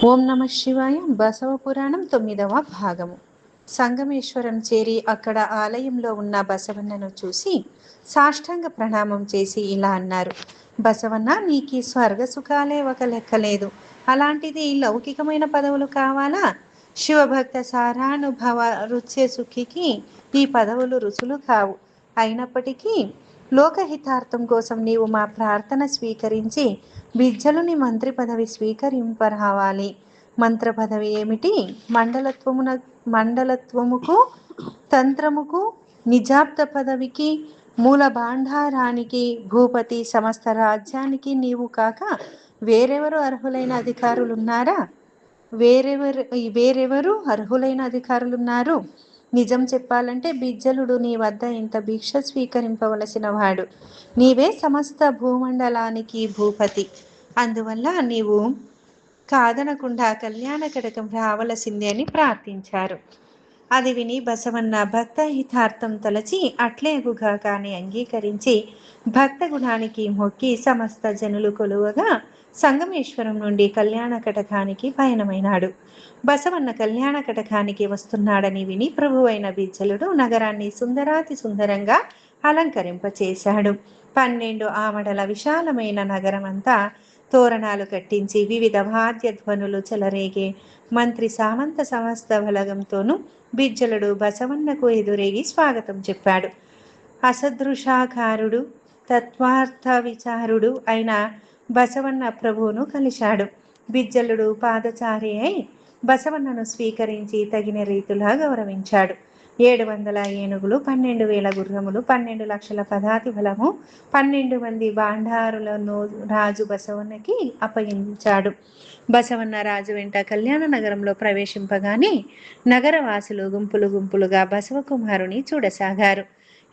ఓం నమ శివాయ. బసవ పురాణం 9వ భాగము. సంగమేశ్వరం చేరి అక్కడ ఆలయంలో ఉన్న బసవన్నను చూసి సాష్టాంగ ప్రణామం చేసి ఇలా అన్నారు. బసవన్న, నీకు స్వర్గ సుఖాలే ఒక లెక్కలేదు, అలాంటిది లౌకికమైన పదవులు కావాలా? శివభక్త సారానుభవ రుచ్య సుఖికి ఈ పదవులు రుచులు కావు. అయినప్పటికీ లోకహితార్థం కోసం నీవు మా ప్రార్థన స్వీకరించి బిజ్జలుని మంత్రి పదవి స్వీకరింపరావాలి. మంత్ర పదవి ఏమిటి? మండలత్వముకు, తంత్రముకు, నిజాబ్ద పదవికి, మూల భాండారానికి, భూపతి సమస్త రాజ్యానికి నీవు కాక వేరెవరు అర్హులైన అధికారులున్నారా? వేరెవరు అర్హులైన అధికారులున్నారు? నిజం చెప్పాలంటే బిజ్జలుడు నీ వద్ద ఇంత భిక్ష స్వీకరింపవలసిన వాడు. నీవే సమస్త భూమండలానికి భూపతి. అందువల్ల నీవు కాదనకుండా కళ్యాణ కటకం రావలసిందే అని ప్రార్థించారు. అది విని బసవన్న భక్త హితార్థం తలచి అట్లేగుగా కాని అంగీకరించి భక్త గుణానికి మొక్కి సమస్త జనులు కొలువగా సంగమేశ్వరం నుండి కళ్యాణ కటకానికి పయనమైనాడు. బసవన్న కళ్యాణ కటకానికి వస్తున్నాడని విని ప్రభువైన బిజ్జలుడు నగరాన్ని సుందరాతి సుందరంగా అలంకరింపచేశాడు. 12 ఆమడల విశాలమైన నగరమంతా తోరణాలు కట్టించి వివిధ వాద్యధ్వనులు చెలరేగే మంత్రి సామంత సమస్త బలగంతోనూ బిజ్జలుడు బసవన్నకు ఎదురేగి స్వాగతం చెప్పాడు. అసదృశాకారుడు, తత్వార్థ విచారుడు అయిన బసవన్న ప్రభువును కలిశాడు. బిజ్జలుడు పాదచారి అయి బసవన్నను స్వీకరించి తగిన రీతిలా గౌరవించాడు. 700 ఏనుగులు, 12,000 గుర్రములు, 12 లక్షల పదాతి బలము, 12 మంది బాండారులను రాజు బసవన్నకి అప్పగించాడు. బసవన్న రాజు వెంట కళ్యాణ నగరంలో ప్రవేశింపగానే నగరవాసులు గుంపులు గుంపులుగా బసవకుమారుని చూడసాగారు.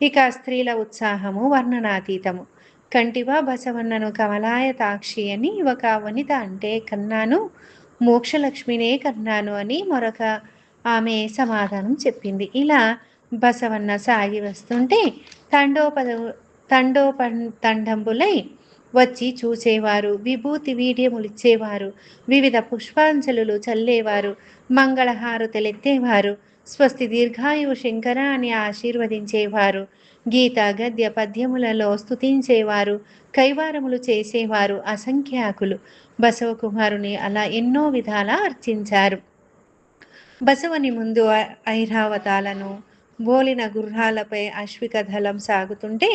ఇక స్త్రీల ఉత్సాహము వర్ణనాతీతము. కంటివా బసవన్నను కమలాయతాక్షి అని ఒక వనిత అంటే కన్నాను, మోక్షలక్ష్మినే కన్నాను అని మరొక ఆమె సమాధానం చెప్పింది. ఇలా బసవన్న సాగి వస్తుంటే తండోపతండంబులై వచ్చి చూసేవారు, విభూతి వీడ్యములిచ్చేవారు, వివిధ పుష్పాంజలులు చల్లేవారు, మంగళహారతులెత్తేవారు, స్వస్తి దీర్ఘాయువు శంకర అని ఆశీర్వదించేవారు, గీత గద్య పద్యములలో స్తుతించేవారు, కైవారములు చేసేవారు అసంఖ్యాకులు. బసవకుమారుని అలా ఎన్నో విధాలా అర్చించారు. బసవని ముందు ఐరావతాలను బోలిన గుర్రాలపై అశ్విక దళం సాగుతుంటే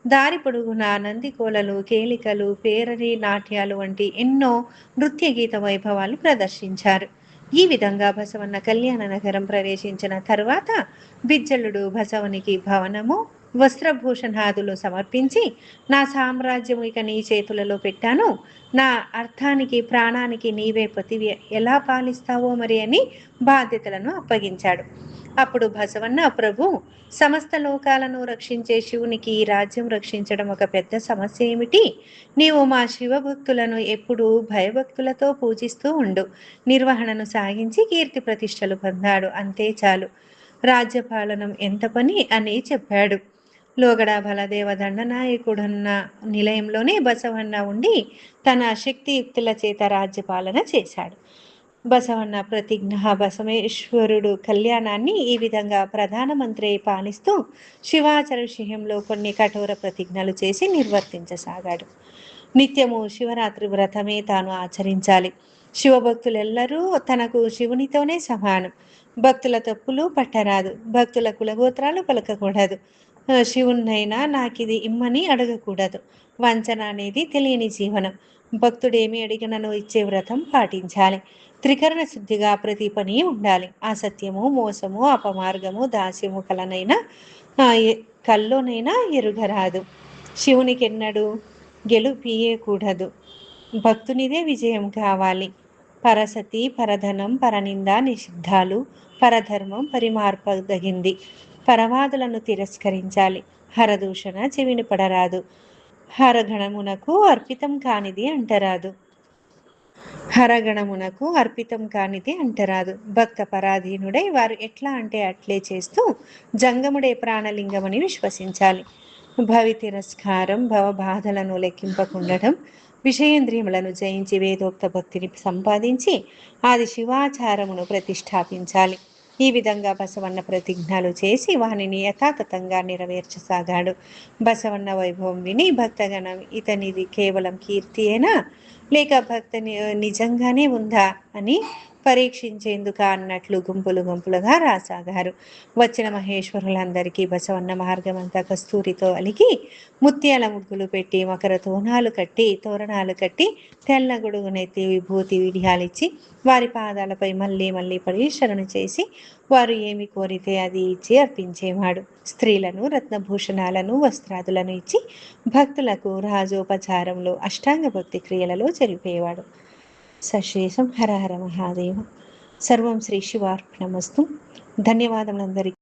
దారి పొడుగునా నందికోలలు, కేలికలు, పేరరి నాట్యాలు వంటి ఎన్నో నృత్య గీత వైభవాలు ప్రదర్శించారు. ఈ విధంగా బసవన్న కళ్యాణ నగరం ప్రవేశించిన తరువాత బిజ్జలుడు బసవనికి భవనము, వస్త్రభూషణాదులు సమర్పించి, నా సామ్రాజ్యము ఇక నీ చేతులలో పెట్టాను, నా అర్థానికి ప్రాణానికి నీవే ప్రతివి, ఎలా పాలిస్తావో మరి అని బాధ్యతలను అప్పగించాడు. అప్పుడు బసవన్న, ప్రభు, సమస్త లోకాలను రక్షించే శివునికి ఈ రాజ్యం రక్షించడం ఒక పెద్ద సమస్య ఏమిటి? నీవు మా శివభక్తులను ఎప్పుడూ భయభక్తులతో పూజిస్తూ ఉండు. నిర్వహణను సాగించి కీర్తి ప్రతిష్టలు పొందాడు, అంతే చాలు. రాజ్యపాలనం ఎంత పని అని చెప్పాడు. లోగడ బలదేవ దండనాయకుడున్న నిలయంలోనే బసవన్న ఉండి తన శక్తియుక్తుల చేత రాజ్యపాలన చేశాడు. బసవన్న ప్రతిజ్ఞ. బసవేశ్వరుడు కళ్యాణాన్ని ఈ విధంగా ప్రధానమంత్రి పాలిస్తూ శివాచర విషయంలో కొన్ని కఠోర ప్రతిజ్ఞలు చేసి నిర్వర్తించసాగాడు. నిత్యము శివరాత్రి వ్రతమే తాను ఆచరించాలి. శివభక్తులెల్లరూ తనకు శివునితోనే సమానం. భక్తుల తప్పులు పట్టరాదు, భక్తుల కులగోత్రాలు పలకకూడదు, శివున్నైనా నాకిది ఇమ్మని అడగకూడదు. వంచన అనేది తెలియని జీవనం. భక్తుడేమి అడిగినను ఇచ్చే వ్రతం పాటించాలి. త్రికరణ శుద్ధిగా ప్రతి పని ఉండాలి. అసత్యము, మోసము, అపమార్గము, దాస్యము కల్లోనైనా ఎరుగరాదు. శివునికెన్నడూ గెలుపియకూడదు. భక్తునిదే విజయం కావాలి. పరసతి, పరధనం, పరనింద నిషిద్ధాలు, పరధర్మం పరిమార్పదగింది. పరవాదులను తిరస్కరించాలి. హరదూషణ చెవిని పడరాదు. హరగణమునకు అర్పితం కానిది అంటరాదు. భక్త పరాధీనుడై వారు ఎట్లా అంటే అట్లే చేస్తూ జంగముడే ప్రాణలింగమని విశ్వసించాలి. భవి తిరస్కారం, భవబాధలను లెక్కింపకుండటం, విషయేంద్రియములను జయించి వేదోక్త భక్తిని సంపాదించి ఆది శివాచారమును ప్రతిష్టాపించాలి. ఈ విధంగా బసవన్న ప్రతిజ్ఞలు చేసి వానిని యథాతథంగా నెరవేర్చసాగాడు. బసవన్న వైభవం విని భక్తగణం ఇతనిది కేవలం కీర్తియేనా లేక భక్తి నిజంగానే ఉందా అని పరీక్షించేందుకు అన్నట్లు గుంపులు గుంపులుగా రాసాగారు. వచ్చిన మహేశ్వరులందరికీ బసవన్న మార్గమంతా కస్తూరితో అలిగి ముత్యాల ముగ్గులు పెట్టి మకర తోరణాలు కట్టి తెల్ల గొడుగునెత్తి విభూతి విడియాలిచ్చి వారి పాదాలపై మళ్ళీ మళ్ళీ పడి శరణు చేసి వారు ఏమి కోరితే అది ఇచ్చి అర్పించేవాడు. స్త్రీలను రత్నభూషణాలను వస్త్రాదులను ఇచ్చి భక్తులకు రాజోపచారంలో అష్టాంగ భక్తి క్రియలలో జరిపేవాడు. సశేషం. హర హర మహాదేవ. సర్వం శ్రీ శివార్పణమస్తు. ధన్యవాదములందరికీ.